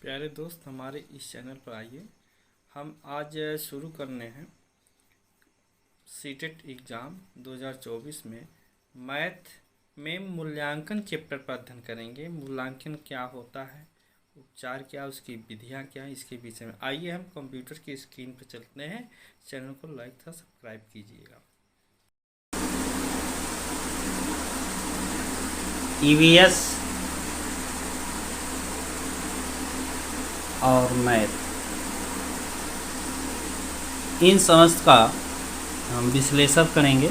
प्यारे दोस्त, हमारे इस चैनल पर आइए। हम आज शुरू करने हैं सीटेट एग्ज़ाम 2024 में मैथ में मूल्यांकन चैप्टर पर अध्ययन करेंगे। मूल्यांकन क्या होता है, उपचार क्या, उसकी विधियाँ क्या है, इसके विषय में आइए हम कंप्यूटर की स्क्रीन पर चलते हैं। चैनल को लाइक तथा सब्सक्राइब कीजिएगा। ईवीएस और मैथ, इन समस्त का हम विश्लेषण करेंगे,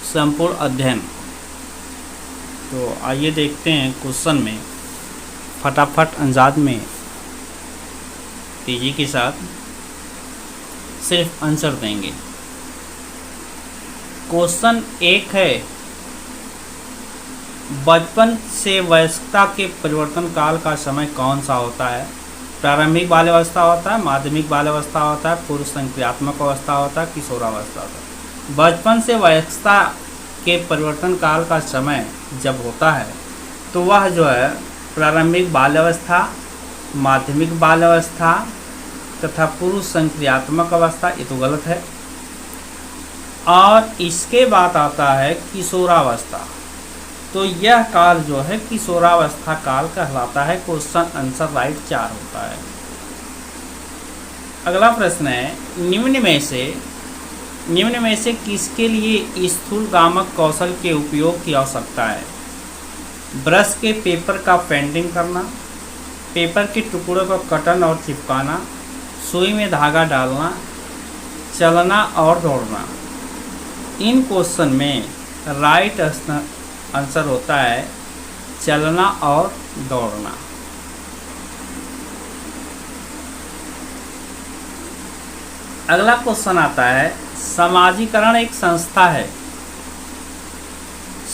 संपूर्ण अध्ययन। तो आइए देखते हैं क्वेश्चन में फटाफट अंदाज में तेजी के साथ सिर्फ आंसर देंगे। क्वेश्चन 1 है, बचपन से वयस्कता के परिवर्तन काल का समय कौन सा होता है? प्रारंभिक बाल्यावस्था होता है, माध्यमिक बाल्यावस्था होता है, पूर्व संक्रियात्मक अवस्था होता है, किशोरावस्था होता है। बचपन से वयस्कता के परिवर्तन काल का समय जब होता है तो वह जो है प्रारंभिक बाल्यावस्था, माध्यमिक बाल्यावस्था तथा पूर्व संक्रियात्मक अवस्था, ये तो गलत है। और इसके बाद आता है किशोरावस्था। तो यह काल जो है किशोरावस्था काल कहलाता है। क्वेश्चन आंसर राइट 4 होता है। अगला प्रश्न है, निम्न में से किसके लिए स्थूलगामक कौशल के उपयोग की आवश्यकता है? ब्रश के पेपर का पेंटिंग करना, पेपर के टुकड़ों को कटन और चिपकाना, सुई में धागा डालना, चलना और दौड़ना। इन क्वेश्चन में राइट आंसर होता है चलना और दौड़ना। अगला क्वेश्चन आता है, समाजीकरण एक संस्था है।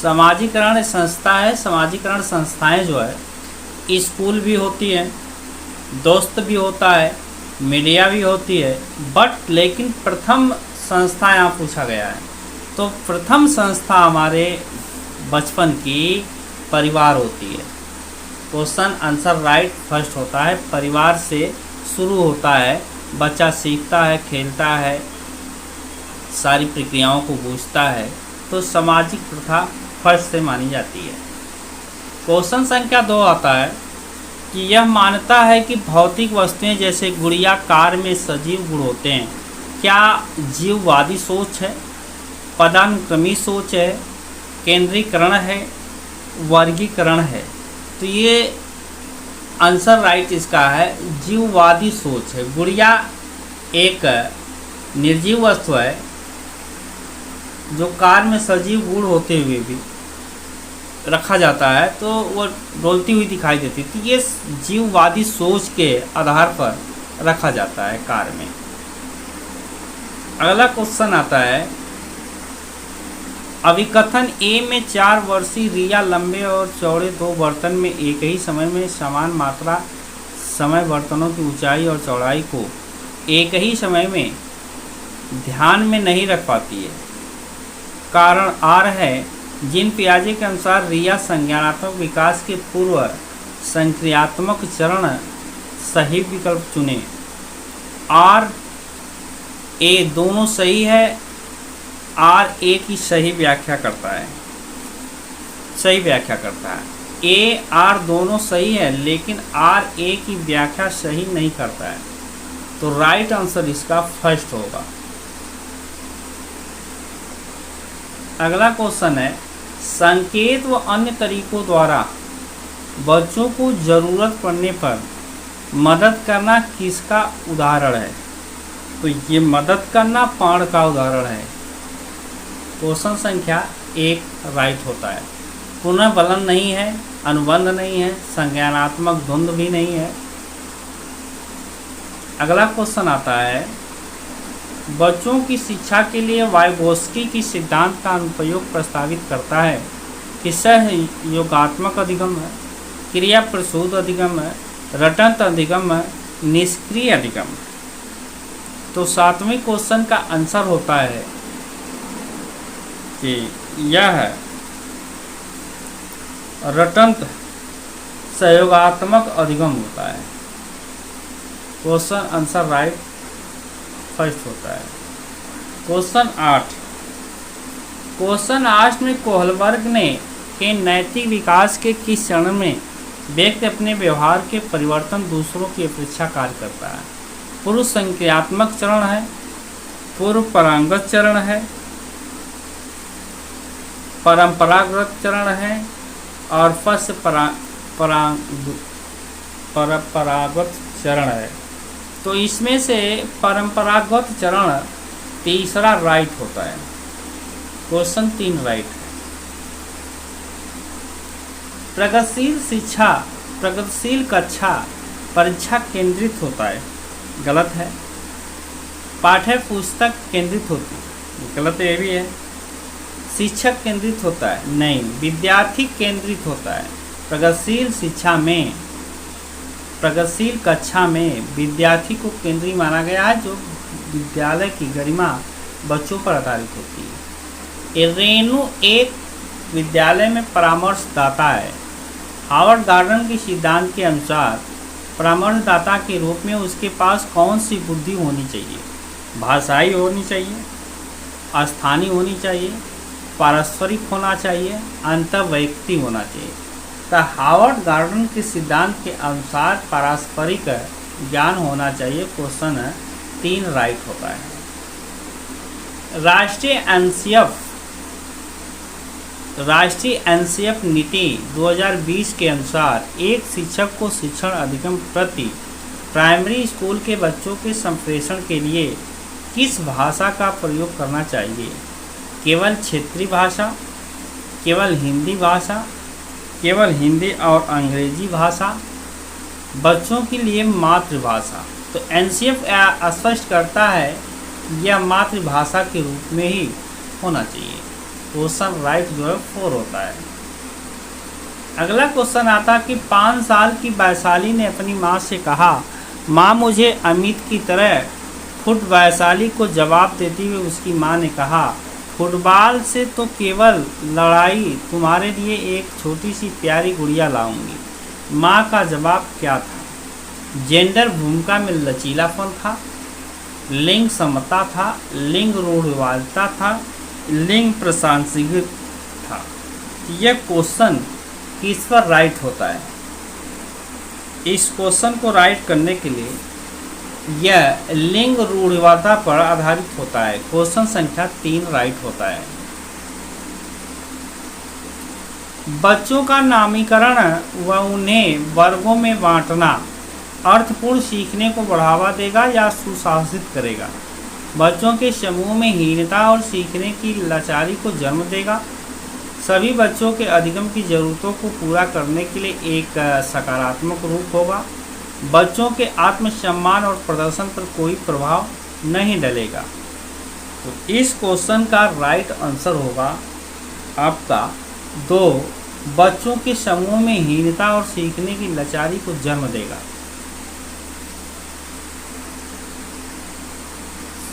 समाजीकरण एक संस्था है। समाजीकरण संस्थाएं जो है स्कूल भी होती है, दोस्त भी होता है, मीडिया भी होती है, बट लेकिन प्रथम संस्था यहाँ पूछा गया है। तो प्रथम संस्था हमारे बचपन की परिवार होती है। क्वेश्चन आंसर राइट फर्स्ट होता है। परिवार से शुरू होता है, बच्चा सीखता है, खेलता है, सारी प्रक्रियाओं को बूझता है, तो सामाजिक प्रथा फर्स्ट से मानी जाती है। क्वेश्चन संख्या 2 आता है कि यह मानता है कि भौतिक वस्तुएं जैसे गुड़िया कार में सजीव गुण होते हैं। क्या जीववादी सोच है, पदानुक्रमी सोच है, केंद्रीकरण है, वर्गीकरण है? तो ये आंसर राइट इसका है जीववादी सोच है। गुड़िया एक निर्जीव वस्तु है जो कार में सजीव गुण होते हुए भी रखा जाता है, तो वो डोलती हुई दिखाई देती है। तो ये जीववादी सोच के आधार पर रखा जाता है कार में। अगला क्वेश्चन आता है, अभिकथन ए में 4 वर्षीय रिया लंबे और चौड़े 2 बर्तन में एक ही समय में समान मात्रा समय बर्तनों की ऊंचाई और चौड़ाई को एक ही समय में ध्यान में नहीं रख पाती है। कारण आर है, जिन पियाजे के अनुसार रिया संज्ञानात्मक विकास के पूर्व संक्रियात्मक चरण सही विकल्प चुने। आर ए दोनों सही है, आर ए की सही व्याख्या करता है, सही व्याख्या करता है। ए आर दोनों सही है, लेकिन आर ए की व्याख्या सही नहीं करता है। तो राइट आंसर इसका फर्स्ट होगा। अगला क्वेश्चन है, संकेत व अन्य तरीकों द्वारा बच्चों को जरूरत पड़ने पर मदद करना किसका उदाहरण है? तो ये मदद करना पाण का उदाहरण है। क्वेश्चन संख्या 1 राइट होता है। पुनः बलन नहीं है, अनुबंध नहीं है, संज्ञानात्मक द्वंद्व भी नहीं है। अगला क्वेश्चन आता है, बच्चों की शिक्षा के लिए वाइगोस्की की सिद्धांत का अनुप्रयोग प्रस्तावित करता है कि सहयोगात्मक अधिगम है, क्रिया प्रसूत अधिगम है, रटंत अधिगम है, निष्क्रिय अधिगम है। तो 7वें क्वेश्चन का आंसर होता है कि यह रटंत सहयोगात्मक अधिगम होता है। क्वेश्चन आंसर राइट फर्स्ट होता है। क्वेश्चन 8, क्वेश्चन 8 में कोहलबर्ग ने के नैतिक विकास के किस चरण में व्यक्ति अपने व्यवहार के परिवर्तन दूसरों की अपेक्षा कार्य करता है? पूर्व संक्रियात्मक चरण है, पूर्व परांगत चरण है, परंपरागत चरण है और फर्स्ट परंपरागत चरण है। तो इसमें से परंपरागत चरण तीसरा राइट होता है। क्वेश्चन 3 राइट है। प्रगतिशील शिक्षा, प्रगतिशील कक्षा परीक्षा केंद्रित होता है, गलत है। पाठ्य पुस्तक केंद्रित होती है, गलत ये भी है। शिक्षक केंद्रित होता है, नहीं, विद्यार्थी केंद्रित होता है। प्रगतिशील शिक्षा में, प्रगतिशील कक्षा में विद्यार्थी को केंद्रीय माना गया है, जो विद्यालय की गरिमा बच्चों पर आधारित होती है। रेणु एक विद्यालय में परामर्शदाता है। हावर्ड गार्डन के सिद्धांत के अनुसार परामर्शदाता के रूप में उसके पास कौन सी बुद्धि होनी चाहिए? भाषाई होनी चाहिए, स्थानीय होनी चाहिए, पारस्परिक होना चाहिए, अंतर्वैयक्तिक होना चाहिए। तो हावर्ड गार्डन के सिद्धांत के अनुसार पारस्परिक ज्ञान होना चाहिए। क्वेश्चन 3 राइट होता है। राष्ट्रीय एनसीएफ नीति 2020 के अनुसार एक शिक्षक को शिक्षण अधिगम प्रति प्राइमरी स्कूल के बच्चों के संप्रेषण के लिए किस भाषा का प्रयोग करना चाहिए? केवल क्षेत्रीय भाषा, केवल हिंदी भाषा, केवल हिंदी और अंग्रेजी भाषा, बच्चों के लिए मातृभाषा। तो एनसीएफ स्पष्ट करता है यह मातृभाषा के रूप में ही होना चाहिए। क्वेश्चन राइट जो है 4 होता है। अगला क्वेश्चन आता कि 5 साल की वैशाली ने अपनी माँ से कहा, माँ मुझे अमित की तरह फुट। वैशाली को जवाब देते हुए उसकी माँ ने कहा, फुटबॉल से तो केवल लड़ाई, तुम्हारे लिए एक छोटी सी प्यारी गुड़िया लाऊंगी। माँ का जवाब क्या था? जेंडर भूमिका में लचीलापन था, लिंग समता था, लिंग रूढ़िवादिता था, लिंग प्रासंगिक था। यह क्वेश्चन किस पर राइट होता है? इस क्वेश्चन को राइट करने के लिए यह लिंग रूढ़िवादिता पर आधारित होता है। क्वेश्चन संख्या 3 राइट होता है। बच्चों का नामीकरण व उन्हें वर्गों में बांटना अर्थपूर्ण सीखने को बढ़ावा देगा या सुशासित करेगा? बच्चों के समूह में हीनता और सीखने की लाचारी को जन्म देगा। सभी बच्चों के अधिगम की ज़रूरतों को पूरा करने के लिए एक सकारात्मक रूप होगा। बच्चों के आत्मसम्मान और प्रदर्शन पर कोई प्रभाव नहीं डलेगा। तो इस क्वेश्चन का राइट आंसर होगा आपका 2, बच्चों के समूह में हीनता और सीखने की लाचारी को जन्म देगा।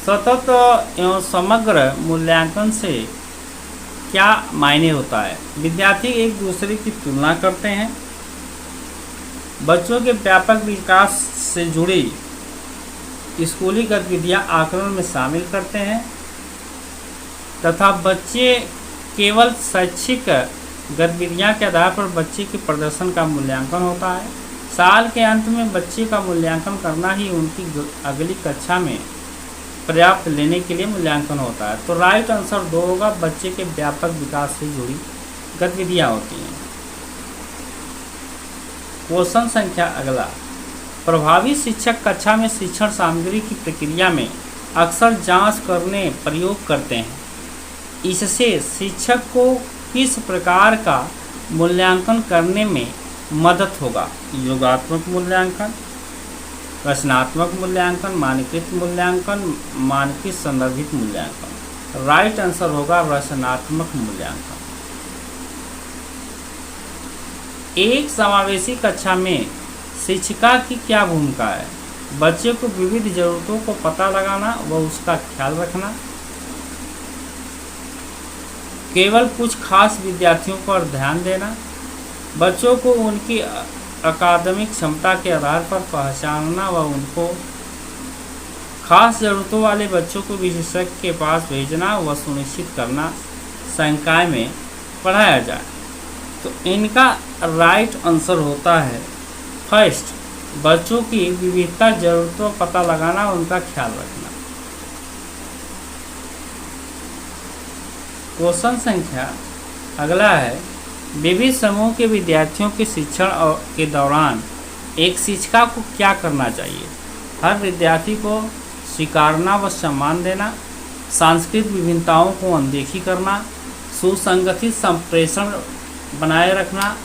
सतत एवं समग्र मूल्यांकन से क्या मायने होता है? विद्यार्थी एक दूसरे की तुलना करते हैं, बच्चों के व्यापक विकास से जुड़ी स्कूली गतिविधियां आकलन में शामिल करते हैं तथा बच्चे केवल शैक्षिक गतिविधियां के आधार पर बच्चे के प्रदर्शन का मूल्यांकन होता है। साल के अंत में बच्चे का मूल्यांकन करना ही उनकी अगली कक्षा में पर्याप्त लेने के लिए मूल्यांकन होता है। तो राइट आंसर 2 होगा, बच्चे के व्यापक विकास से जुड़ी गतिविधियां होती हैं। क्वेश्चन संख्या अगला, प्रभावी शिक्षक कक्षा में शिक्षण सामग्री की प्रक्रिया में अक्सर जांच करने प्रयोग करते हैं। इससे शिक्षक को किस प्रकार का मूल्यांकन करने में मदद होगा? योगात्मक मूल्यांकन, रचनात्मक मूल्यांकन, मानकीकृत मूल्यांकन, मानकीकृत संदर्भित मूल्यांकन। राइट आंसर होगा रचनात्मक मूल्यांकन। एक समावेशी कक्षा में शिक्षिका की क्या भूमिका है? बच्चे को विविध जरूरतों को पता लगाना व उसका ख्याल रखना, केवल कुछ खास विद्यार्थियों पर ध्यान देना, बच्चों को उनकी अकादमिक क्षमता के आधार पर पहचानना व उनको खास ज़रूरतों वाले बच्चों को विशेषज्ञ के पास भेजना व सुनिश्चित करना संकाय में पढ़ाया जाए। तो इनका राइट आंसर होता है फर्स्ट, बच्चों की विविधता ज़रूरतों का पता लगाना और उनका ख्याल रखना। क्वेश्चन संख्या अगला है, विविध समूह के विद्यार्थियों के शिक्षण के दौरान एक शिक्षिका को क्या करना चाहिए? हर विद्यार्थी को स्वीकारना व सम्मान देना, सांस्कृतिक विभिन्नताओं को अनदेखी करना, सुसंगठित संप्रेषण बनाए रखना,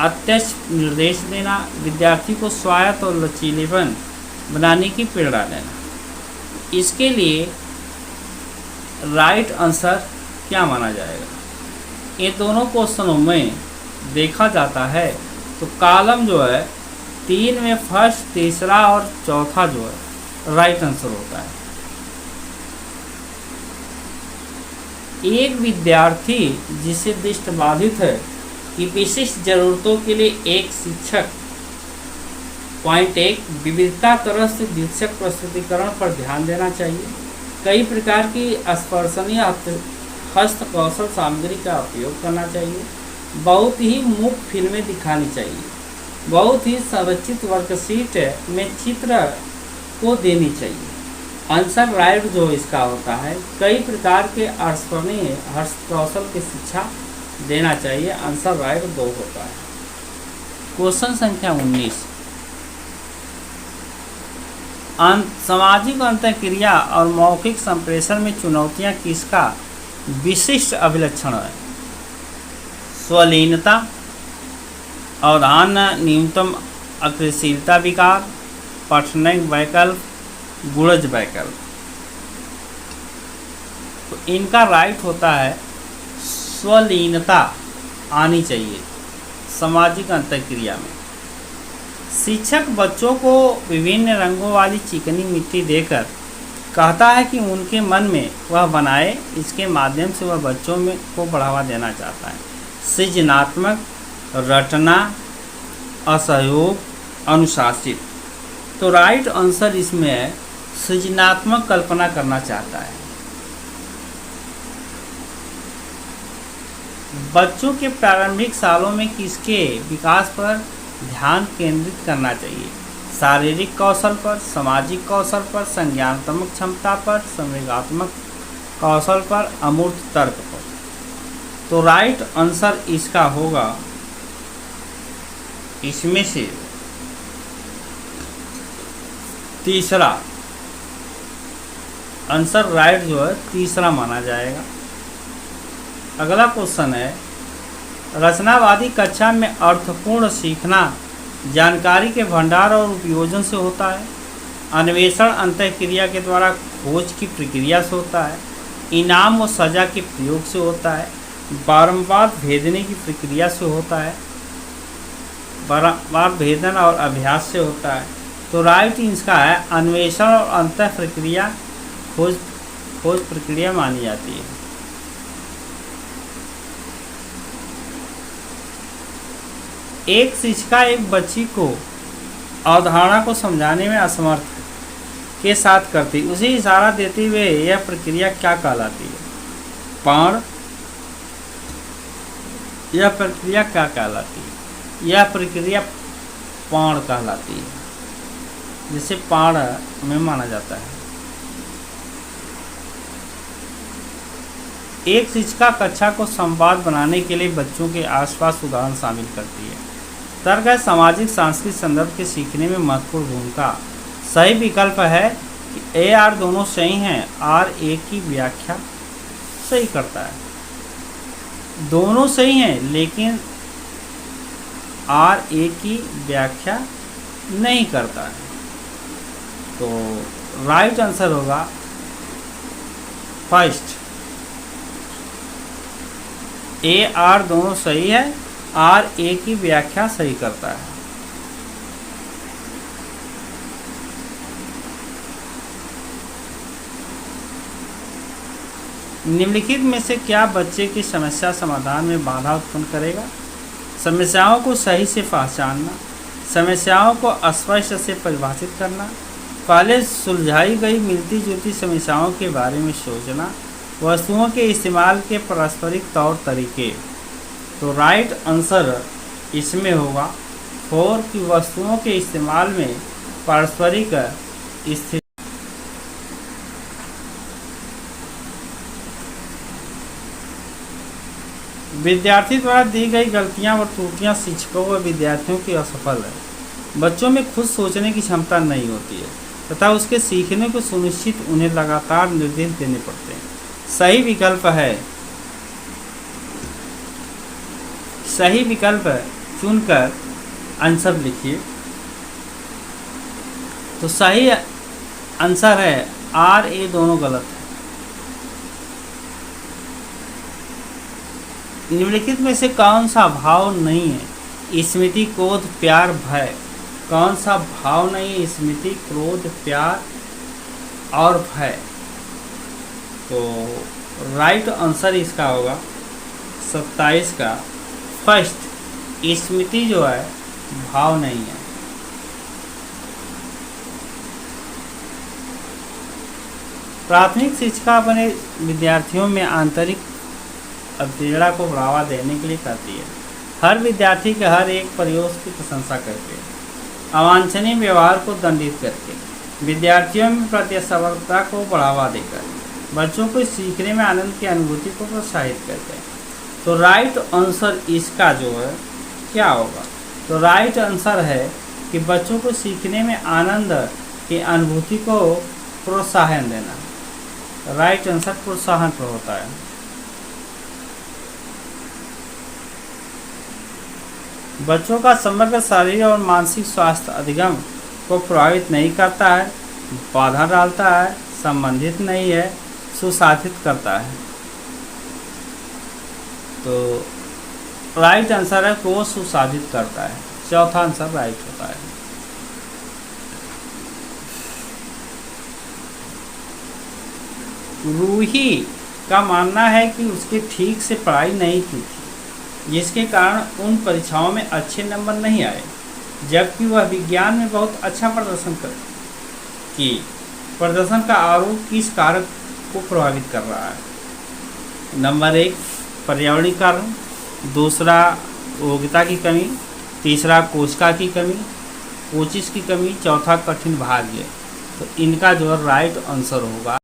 अत्यक्ष निर्देश देना, विद्यार्थी को स्वायत्त और लचीलेपन बनाने की प्रेरणा देना। इसके लिए राइट आंसर क्या माना जाएगा? ये दोनों क्वेश्चनों में देखा जाता है तो कॉलम जो है 3 में फर्स्ट, तीसरा और चौथा जो है राइट आंसर होता है। एक विद्यार्थी जिसे दृष्टिबाधित है कि विशिष्ट जरूरतों के लिए एक शिक्षक। पॉइंट 1, विविधता तरह से दिलचस्प प्रस्तुतिकरण पर ध्यान देना चाहिए। कई प्रकार की स्पर्शनीय हस्त कौशल सामग्री का उपयोग करना चाहिए। बहुत ही मुक्त फिल्में दिखानी चाहिए। बहुत ही संरचित वर्कशीट में चित्र को देनी चाहिए। आंसर राइट जो इसका होता है, कई प्रकार के स्पर्शनीय हस्त कौशल की शिक्षा देना चाहिए। आंसर राइट 2 होता है। क्वेश्चन संख्या 19, सामाजिक अंतःक्रिया और मौखिक संप्रेषण में चुनौतियां किसका विशिष्ट अभिलक्षण है? स्वलीनता, अवधान न्यूनतम अक्रियशीलता विकार, पठनिक वैकल्प, गुणज वैकल्प। तो इनका राइट होता है स्वलीनता आनी चाहिए सामाजिक अंतःक्रिया में। शिक्षक बच्चों को विभिन्न रंगों वाली चिकनी मिट्टी देकर कहता है कि उनके मन में वह बनाए। इसके माध्यम से वह बच्चों में को बढ़ावा देना चाहता है। सृजनात्मक, रटना, असहयोग, अनुशासित। तो राइट आंसर इसमें है सृजनात्मक कल्पना करना चाहता है। बच्चों के प्रारंभिक सालों में किसके विकास पर ध्यान केंद्रित करना चाहिए? शारीरिक कौशल पर, सामाजिक कौशल पर, संज्ञानात्मक क्षमता पर, संवेगात्मक कौशल पर, अमूर्त तर्क पर। तो राइट आंसर इसका होगा इसमें से तीसरा। आंसर राइट जो है तीसरा माना जाएगा। अगला क्वेश्चन है, रचनावादी कक्षा में अर्थपूर्ण सीखना जानकारी के भंडार और उपयोजन से होता है। अन्वेषण अंतःक्रिया के द्वारा खोज की प्रक्रिया से होता है। इनाम व सजा के प्रयोग से होता है। बारंबार भेदने की प्रक्रिया से होता है। बारंबार भेदन और अभ्यास से होता है। तो राइट इसका है अन्वेषण और अंतः प्रक्रिया खोज प्रक्रिया मानी जाती है। एक शिक्षिका एक बच्ची को अवधारणा को समझाने में असमर्थ के साथ करती, उसे इशारा देते हुए यह प्रक्रिया क्या कहलाती है? पाण। यह प्रक्रिया क्या कहलाती है? यह प्रक्रिया पाण कहलाती है, जिसे पाण में माना जाता है। एक शिक्षिका कक्षा को संवाद बनाने के लिए बच्चों के आसपास उदाहरण शामिल करती है। तर्क है सामाजिक सांस्कृतिक संदर्भ के सीखने में महत्वपूर्ण भूमिका। सही विकल्प है कि ए आर दोनों सही हैं। आर ए की व्याख्या सही करता है। दोनों सही हैं लेकिन आर ए की व्याख्या नहीं करता है। तो राइट आंसर होगा फर्स्ट। ए आर दोनों सही है, आर ए की व्याख्या सही करता है। निम्नलिखित में से क्या बच्चे की समस्या समाधान में बाधा उत्पन्न करेगा? समस्याओं को सही से पहचानना, समस्याओं को स्पष्ट से परिभाषित करना, पहले सुलझाई गई मिलती जुलती समस्याओं के बारे में सोचना, वस्तुओं के इस्तेमाल के पारस्परिक तौर तरीके। तो राइट आंसर इसमें होगा 4 की वस्तुओं के इस्तेमाल में पारस्परिक स्थिति। विद्यार्थी द्वारा दी गई गलतियां और त्रुटियां शिक्षकों व विद्यार्थियों की असफल है। बच्चों में खुद सोचने की क्षमता नहीं होती है तथा उसके सीखने को सुनिश्चित उन्हें लगातार निर्देश देने पड़ते हैं। सही विकल्प चुनकर आंसर लिखिए। तो सही आंसर है आर ए, दोनों गलत है। निम्नलिखित में से कौन सा भाव नहीं है? स्मृति, क्रोध, प्यार, भय। कौन सा भाव नहीं है? स्मृति, क्रोध, प्यार और भय। तो राइट आंसर इसका होगा 27 का फर्स्ट, स्मृति जो है भाव नहीं है। प्राथमिक शिक्षा अपने विद्यार्थियों में आंतरिक उत्तेजना को बढ़ावा देने के लिए करती है। हर विद्यार्थी के हर एक प्रयास की प्रशंसा करके, अवांछनीय व्यवहार को दंडित करके, विद्यार्थियों में प्रतिस्पर्धा को बढ़ावा देकर, बच्चों को सीखने में आनंद की अनुभूति को प्रोत्साहित करते हैं। तो राइट आंसर इसका जो है क्या होगा? तो राइट आंसर है कि बच्चों को सीखने में आनंद की अनुभूति को प्रोत्साहन देना। राइट आंसर प्रोत्साहन पर होता है। बच्चों का समग्र शारीरिक और मानसिक स्वास्थ्य अधिगम को प्रभावित नहीं करता है, बाधा डालता है, संबंधित नहीं है, सुसाधित करता है। तो राइट आंसर है को सुसाधित करता है। चौथा आंसर राइट होता है। रूही का मानना है कि उसके ठीक से पढ़ाई नहीं की थी, जिसके कारण उन परीक्षाओं में अच्छे नंबर नहीं आए, जबकि वह विज्ञान में बहुत अच्छा प्रदर्शन की। प्रदर्शन का आरोप किस कारक को प्रभावित कर रहा है? नंबर 1 पर्यावरणीय कारण, दूसरा योग्यता की कमी, तीसरा कोशिका की कमी, कोशिश की कमी, चौथा कठिन भाग्य। तो इनका जो है राइट आंसर होगा